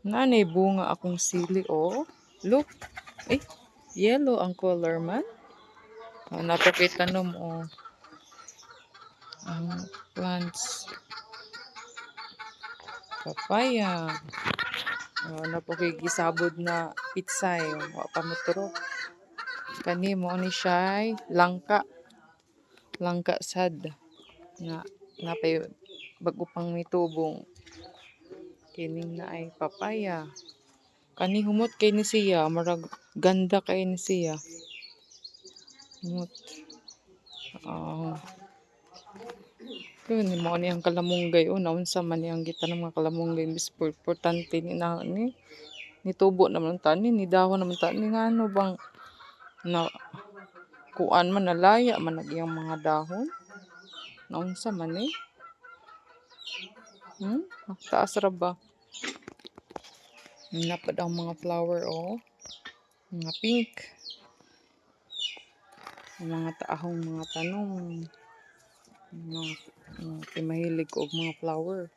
Nanay bunga akong sili, oh. Look. Eh, yellow ang color man. Oh, napakita mo, oh. Ang plants. Papaya. Oh, napakigisabod na pitsay. Wa pa mo turok. Kani mo ni siya'y langka. Langka sad. Napay bago pang mitubong. Kining na ay papaya. Kani humot kay ni siya. Marag ganda kay ni siya. Humot. Oh. Yun, mo ni ang kalamunggay. O, naunsa man ni ang gita ng mga kalamunggay. Importante ni na ni. Nitubo naman tani. Ni dahon naman tani. Nga ano bang na kuan man nalaya man nagyang mga dahon. Naunsa man ni. Taas ra ba? Napad ang mga flower, oh. Mga pink. Mga taahong mga tanong. Mga mahilig ko og mga flower.